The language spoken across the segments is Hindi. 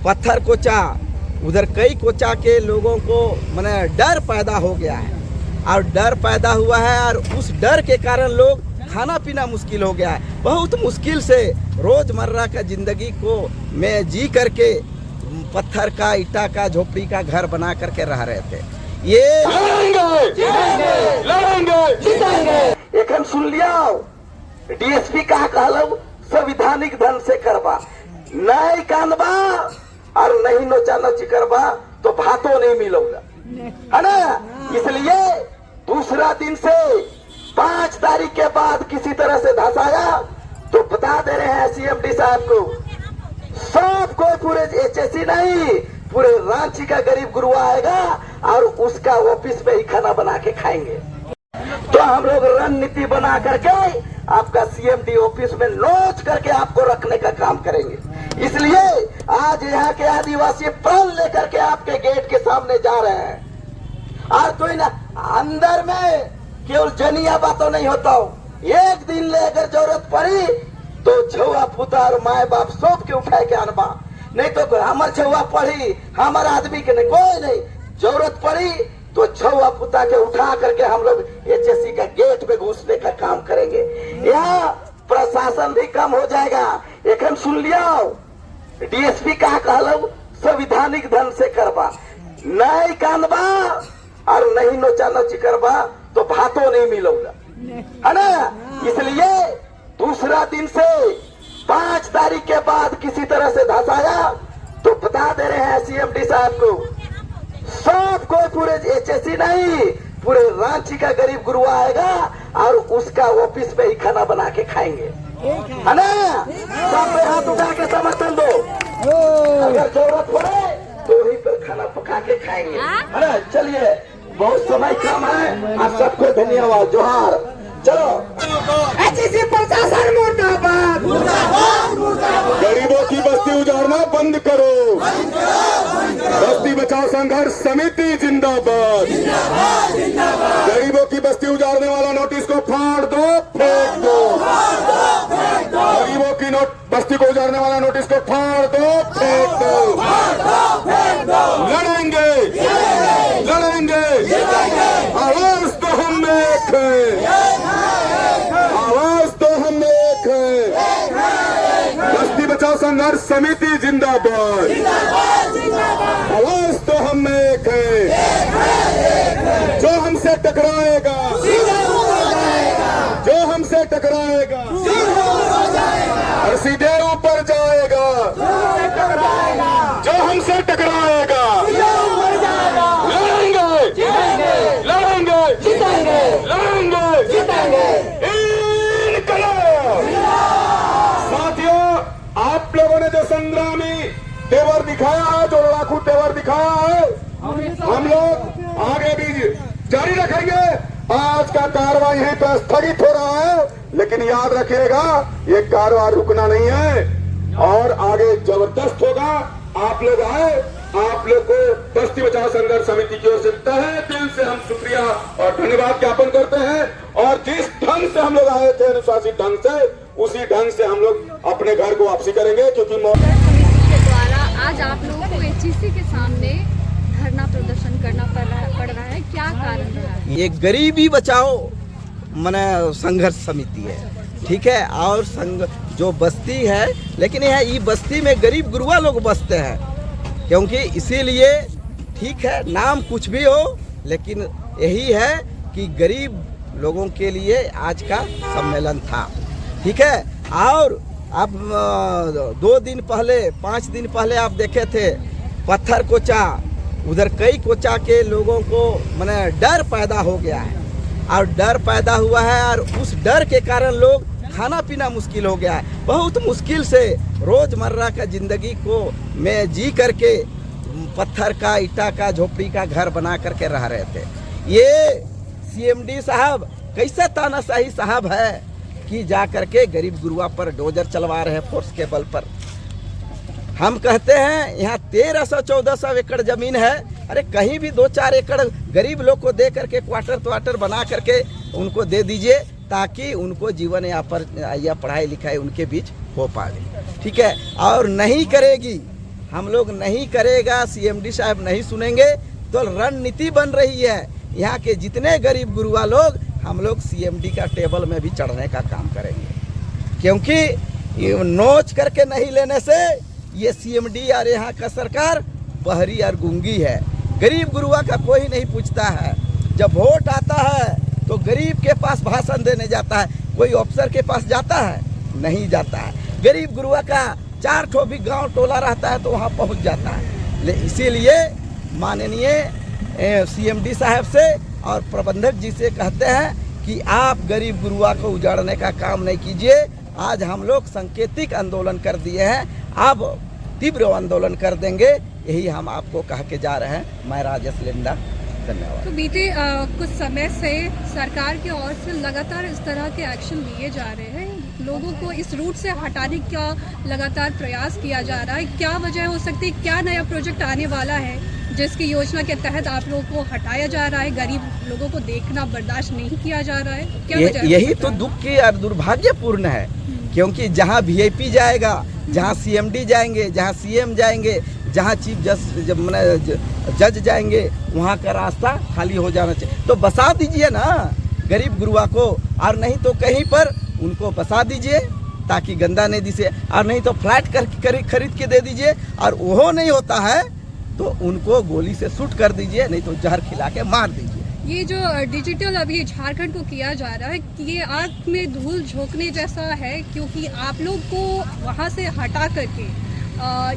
पत्थर कोचा, उधर कई कोचा के लोगों को माने डर पैदा हो गया है और डर पैदा हुआ है और उस डर के कारण लोग खाना पीना मुश्किल हो गया है। बहुत मुश्किल से रोज़मर्रा का ज़िंदगी को में जी करके पत्थर का, ईटा का, झोपड़ी का घर बना करके रह रहे थे। ये लड़ेंगे एक सुन लिया, डीएसपी कहा कहलो संविधानिक ढंग से करवा, नहीं कानबा और नहीं नोचा नोची करवा तो भातो नहीं मिलोगा, है ना। इसलिए दूसरा दिन से 5 तारीख के बाद किसी तरह से धसाया तो बता दे रहे हैं सीएमडी साहब को, सब कोई पूरे एचएससी नहीं, पूरे रांची का गरीब गुरुआ आएगा और उसका ऑफिस में ही खाना बना के खाएंगे। तो हम लोग रणनीति बना करके आपका सीएमडी ऑफिस में नोच करके आपको रखने का काम करेंगे। इसलिए आज यहाँ के आदिवासी प्रण लेकर के आपके गेट के सामने जा रहे हैं। और कोई ना अंदर में केवल जनिया बातों नहीं होता हो, एक दिन ले अगर जरूरत पड़ी तो छुआ पुता और माए बाप सब के उठाए के अनबा, नहीं तो हमार छुआ पड़ी हमारे आदमी के नहीं, कोई नहीं, जरूरत पड़ी तो छुआ पुता के उठा करके हम लोग एचएससी का गेट पे घुसने का काम करेंगे। यहाँ प्रशासन भी कम हो जाएगा। एक सुन लिया, डीएसपी कहा कहलो संविधानिक ढंग से करवा, नहीं कानबा और नहीं नोचा नोची करवा तो भातो नहीं मिलोगा, है ना। इसलिए दूसरा दिन से 5 तारीख के बाद किसी तरह से धसाया तो बता दे रहे हैं सीएमडी साहब को, सब कोई पूरे एचएससी नहीं, पूरे रांची का गरीब गुरुआ आएगा और उसका ऑफिस में ही खाना बना के खाएंगे, है ना। सब पे हाथ उठा के समर्थन दो, अगर जरूरत पड़े तो वहीं पर खाना पका के खाएंगे, है ना। चलिए, बहुत समय कम है, आप सबको धन्यवाद, जोहार। चलो, एचएससी प्रशासन मुर्दाबाद, गरीबों की बस्ती उजाड़ना बंद करो, बस्ती बचाओ संघर्ष समिति जिंदाबाद, गरीबों की बस्ती उजाड़ने वाला नोटिस को फाड़ दो, फेंक दो, गरीबों की बस्ती को उजाड़ने वाला नोटिस को फाड़ दो, फेंक दो, लड़ेंगे लड़ेंगे, आवाज तो हम एक है, आवाज तो हम एक है, बस्ती बचाओ संघर्ष समिति जिंदाबाद, आवाज तो हम एक है, जो हमसे टकराएगा, जो हमसे टकराएगा और सीधे ऊपर जाएगा, जो हमसे टकराएगा लड़ेंगे लड़ेंगे, इनकलाब। साथियों, आप लोगों ने जो संग्रामी तेवर दिखाया है, जो लड़ाकू तेवर दिखाया है, हम लोग आगे भी जारी रखेंगे। आज का कार्रवाई यहीं पर स्थगित हो रहा है, लेकिन याद रखिएगा ये कार्रवाई रुकना नहीं है और आगे जबरदस्त होगा। आप लोग आए, आप लोग को बस्ती बचाओ संघर्ष समिति की ओर से तहे दिल से हम शुक्रिया और धन्यवाद ज्ञापन करते हैं। और जिस ढंग से हम लोग आए थे, अनुशासित ढंग से, उसी ढंग से हम लोग अपने घर को वापसी करेंगे। क्योंकि समिति के द्वारा आज आप लोगों को एचईसी के सामने धरना प्रदर्शन करना पड़ रहा है, क्या कारण रहा है? ये गरीबी बचाओ माने संघर्ष समिति है, ठीक है। और जो बस्ती है, लेकिन यहाँ ये बस्ती में गरीब गुरुआ लोग बसते हैं, क्योंकि इसीलिए ठीक है, नाम कुछ भी हो, लेकिन यही है कि गरीब लोगों के लिए आज का सम्मेलन था, ठीक है। और अब 2 दिन पहले, 5 दिन पहले आप देखे थे पत्थर कोचा, उधर कई कोचा के लोगों को माने डर पैदा हो गया है और डर पैदा हुआ है और उस डर के कारण लोग खाना पीना मुश्किल हो गया है। बहुत मुश्किल से रोज़मर्रा का ज़िंदगी को में जी करके पत्थर का, ईटा का, झोपड़ी का घर बना करके रह रहे थे। ये सीएमडी साहब कैसा तानाशाही साहब है कि जा करके गरीब गुरुआ पर डोजर चलवा रहे हैं फोर्स के बल पर। हम कहते हैं यहाँ 1300-1400 एकड़ जमीन है, अरे कहीं भी 2-4 एकड़ गरीब लोग को दे करके क्वार्टर बना करके उनको दे दीजिए, ताकि उनको जीवन यापन या पढ़ाई लिखाई उनके बीच हो पाए, ठीक है। और नहीं करेगी हम लोग नहीं करेगा, सीएमडी साहब नहीं सुनेंगे तो रणनीति बन रही है। यहाँ के जितने गरीब गुरुआ लोग, हम लोग सीएमडी का टेबल में भी चढ़ने का काम करेंगे, क्योंकि ये नोच करके नहीं लेने से ये सीएमडी और यहाँ का सरकार बहरी और गूंगी है। गरीब गुरुआ का कोई नहीं पूछता है। जब वोट आता है तो गरीब के पास भाषण देने जाता है, कोई अफसर के पास जाता है? नहीं जाता है। गरीब गुरुआ का 4 ठो भी गांव टोला रहता है तो वहाँ पहुँच जाता है। इसीलिए माननीय सीएमडी साहब से और प्रबंधक जी से कहते हैं कि आप गरीब गुरुआ को उजाड़ने का काम नहीं कीजिए। आज हम लोग सांकेतिक आंदोलन कर दिए हैं, अब तीव्र आंदोलन कर देंगे, यही हम आपको कह के जा रहे हैं। मैं राजेश लिंडा, धन्यवाद। तो बीते कुछ समय से सरकार की ओर से लगातार इस तरह के एक्शन लिए जा रहे हैं, लोगों को इस रूट से हटाने का लगातार प्रयास किया जा रहा है। क्या वजह हो सकती है, क्या नया प्रोजेक्ट आने वाला है जिसकी योजना के तहत आप लोगों को हटाया जा रहा है, गरीब लोगों को देखना बर्दाश्त नहीं किया जा रहा है? क्या वजह? यही तो दुख की और दुर्भाग्यपूर्ण है, क्योंकि जहाँ वीआईपी जाएगा, जहाँ सीएमडी जाएंगे, जहाँ सीएम जाएंगे, जहाँ चीफ जज जाएंगे, वहाँ का रास्ता खाली हो जाना चाहिए। तो बसा दीजिए ना गरीब गुरुआ को, और नहीं तो कहीं पर उनको बसा दीजिए ताकि गंदा नहीं दिखे, और नहीं तो फ्लैट खरीद के दे दीजिए, और वो नहीं होता है तो उनको गोली से शूट कर दीजिए, नहीं तो जहर खिला के मार दीजिए। ये जो डिजिटल अभी झारखंड को किया जा रहा है, कि ये आँख में धूल झोंकने जैसा है, क्योंकि आप लोग को वहाँ से हटा करके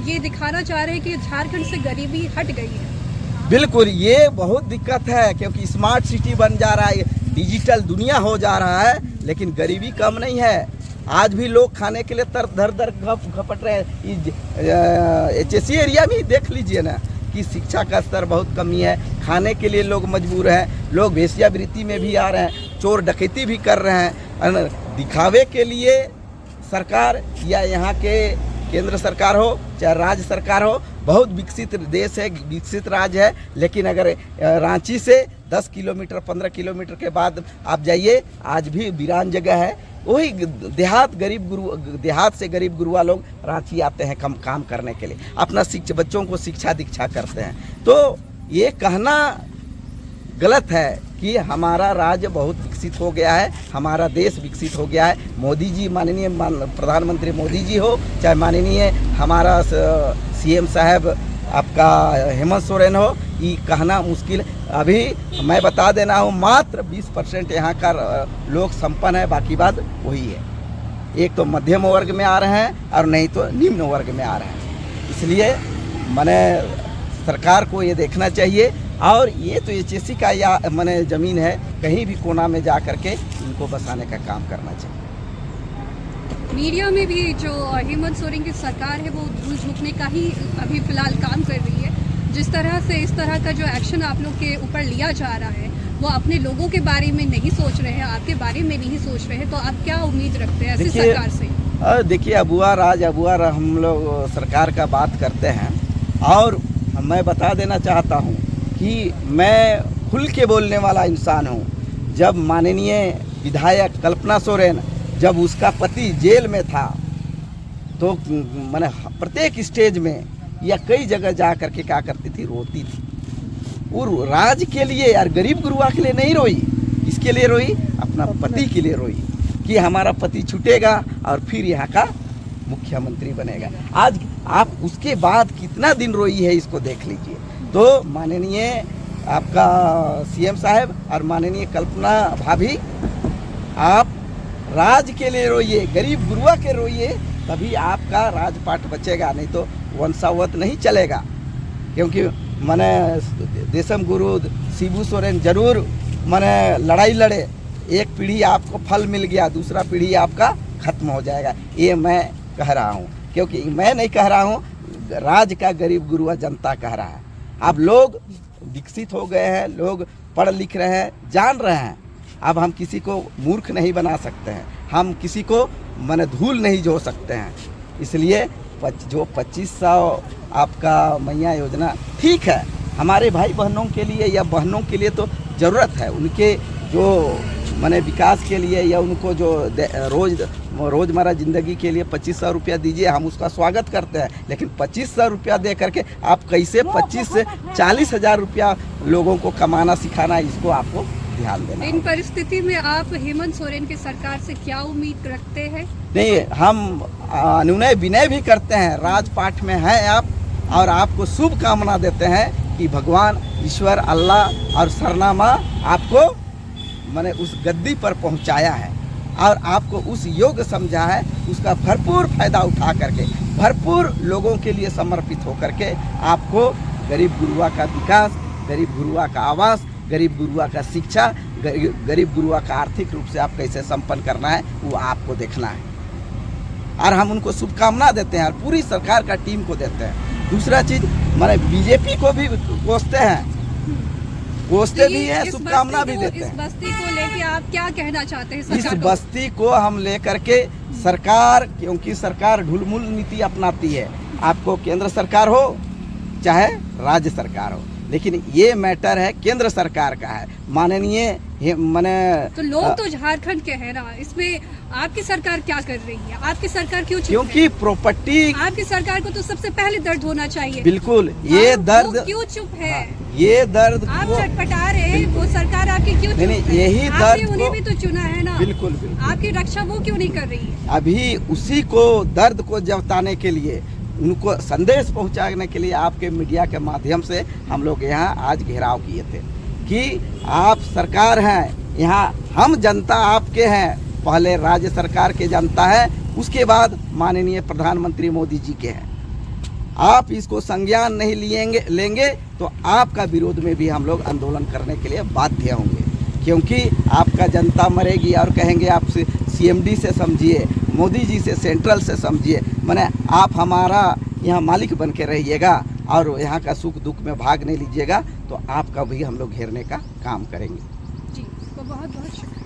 ये दिखाना चाह रहे हैं कि झारखंड से गरीबी हट गई है। बिल्कुल, ये बहुत दिक्कत है, क्योंकि स्मार्ट सिटी बन जा रहा है, डिजिटल दुनिया हो जा रहा है, लेकिन गरीबी कम नहीं है। आज भी लोग खाने के लिए दर घपट रहे हैं। HSC एरिया में देख लीजिए ना कि शिक्षा का स्तर बहुत कमी है, खाने के लिए लोग मजबूर हैं, लोग वेश्यावृत्ति में भी आ रहे हैं, चोर डकैती भी कर रहे हैं। दिखावे के लिए सरकार या यहाँ के केंद्र सरकार हो चाहे राज्य सरकार हो, बहुत विकसित देश है, विकसित राज्य है, लेकिन अगर रांची से 10 किलोमीटर 15 किलोमीटर के बाद आप जाइए, आज भी वीरान जगह है। वही देहात से गरीब गुरुआ लोग रांची आते हैं काम करने के लिए, अपना बच्चों को शिक्षा दीक्षा करते हैं। तो ये कहना गलत है कि हमारा राज्य बहुत विकसित हो गया है, हमारा देश विकसित हो गया है। मोदी जी, माननीय प्रधानमंत्री मोदी जी हो, चाहे माननीय हमारा सीएम साहब आपका हेमंत सोरेन हो, ये कहना मुश्किल। अभी मैं बता देना हूँ, मात्र 20% यहाँ का लोग संपन्न है, बाकी बात वही है। एक तो मध्यम वर्ग में आ रहे हैं और नहीं तो निम्न वर्ग में आ रहे हैं। इसलिए मैंने सरकार को ये देखना चाहिए, और ये तो HSC का या मैंने ज़मीन है, कहीं भी कोना में जा करके इनको बसाने का काम करना चाहिए। मीडिया में भी जो हेमंत सोरेन की सरकार है वो धूल झोंकने का ही अभी फिलहाल काम कर रही है। जिस तरह से इस तरह का जो एक्शन आप लोग के ऊपर लिया जा रहा है, वो अपने लोगों के बारे में नहीं सोच रहे हैं, आपके बारे में नहीं सोच रहे हैं, तो आप क्या उम्मीद रखते हैं ऐसी सरकार से? देखिए, अबुआ हम लोग सरकार का बात करते हैं, और मैं बता देना चाहता हूँ कि मैं खुल के बोलने वाला इंसान हूँ। जब माननीय विधायक कल्पना सोरेन, जब उसका पति जेल में था, तो मैंने प्रत्येक स्टेज में या कई जगह जा करके क्या करती थी, रोती थी। और राज के लिए यार, गरीब गुरुआ के लिए नहीं रोई, इसके लिए रोई, अपना पति के लिए रोई कि हमारा पति छूटेगा और फिर यहाँ का मुख्यमंत्री बनेगा। आज आप उसके बाद कितना दिन रोई है, इसको देख लीजिए। तो माननीय आपका सीएम साहब और माननीय कल्पना भाभी, आप राज के लिए रोइए, गरीब गुरुआ के रोइए, तभी आपका राजपाट बचेगा, नहीं तो वंशावत नहीं चलेगा। क्योंकि मैंने देशम गुरु शिबू सोरेन जरूर मैंने लड़ाई लड़े, एक पीढ़ी आपको फल मिल गया, दूसरा पीढ़ी आपका खत्म हो जाएगा, ये मैं कह रहा हूँ। क्योंकि मैं नहीं कह रहा हूँ, राज का गरीब गुरुआ जनता कह रहा है। अब लोग विकसित हो गए हैं, लोग पढ़ लिख रहे हैं, जान रहे हैं। अब हम किसी को मूर्ख नहीं बना सकते हैं, हम किसी को मन धूल नहीं जो सकते हैं। इसलिए जो 2500 आपका मैया योजना ठीक है, हमारे भाई बहनों के लिए या बहनों के लिए तो ज़रूरत है, उनके जो मैंने विकास के लिए या उनको जो रोज़ रोज़मर्रा ज़िंदगी के लिए 2500 रुपया दीजिए, हम उसका स्वागत करते हैं। लेकिन 2500 रुपया दे करके आप कैसे 25 से 40 हज़ार रुपया लोगों को कमाना सिखाना, इसको आपको ध्यान देना। इन परिस्थिति में आप हेमंत सोरेन की सरकार से क्या उम्मीद रखते हैं? नहीं, हम अनुनय विनय भी करते हैं, राजपाट में हैं आप, और आपको शुभकामना देते हैं कि भगवान ईश्वर अल्लाह और सरनामा आपको मैंने उस गद्दी पर पहुंचाया है और आपको उस योग्य समझा है, उसका भरपूर फायदा उठा करके भरपूर लोगों के लिए समर्पित होकर के आपको गरीब गुरुआ का विकास, गरीब गुरुआ का आवास, गरीब गुरुआ का शिक्षा, गरीब गुरुआ का आर्थिक रूप से आप कैसे संपन्न करना है वो आपको देखना है। और हम उनको शुभकामना देते हैं और पूरी सरकार का टीम को देते हैं। दूसरा चीज़ मैंने बीजेपी को भी कोसते भी हैं, शुभकामना भी देते इस हैं। बस्ती को लेके आप क्या कहना चाहते हैं इस सरकार को? बस्ती को हम लेकर के सरकार, क्योंकि सरकार ढुलमुल नीति अपनाती है, आपको केंद्र सरकार हो चाहे राज्य सरकार हो, लेकिन ये मैटर है केंद्र सरकार का है। माननीय मैंने तो लोग तो झारखंड के हैं ना, इसमें आपकी सरकार क्या कर रही है? आपकी सरकार क्यों चुप क्योंकि है? प्रॉपर्टी, आपकी सरकार को तो सबसे पहले दर्द होना चाहिए। बिल्कुल ये वो दर्द, क्यों चुप है? ये दर्द आप को चटपटा रहे हैं, वो सरकार आपकी क्यों चुप नहीं, है? यही आपने दर्द उन्हें को- भी तो चुना है ना। बिल्कुल बिल्कुल आपकी रक्षा वो क्यों नहीं कर रही है? अभी उसी को दर्द को जताने के लिए, उनको संदेश पहुंचाने के लिए आपके मीडिया के माध्यम से हम लोग यहाँ आज घेराव किए थे कि आप सरकार हैं, यहाँ हम जनता आपके हैं, पहले राज्य सरकार के जनता है, उसके बाद माननीय प्रधानमंत्री मोदी जी के हैं। आप इसको संज्ञान नहीं लेंगे तो आपका विरोध में भी हम लोग आंदोलन करने के लिए बाध्य होंगे, क्योंकि आपका जनता मरेगी और कहेंगे आप CMD से समझिए, मोदी जी से, सेंट्रल से समझिए, माने आप हमारा यहाँ मालिक बन के रहिएगा और यहाँ का सुख दुख में भाग नहीं लीजिएगा तो आपका भी हम लोग घेरने का काम करेंगे। जी, तो बहुत बहुत शुक्रिया।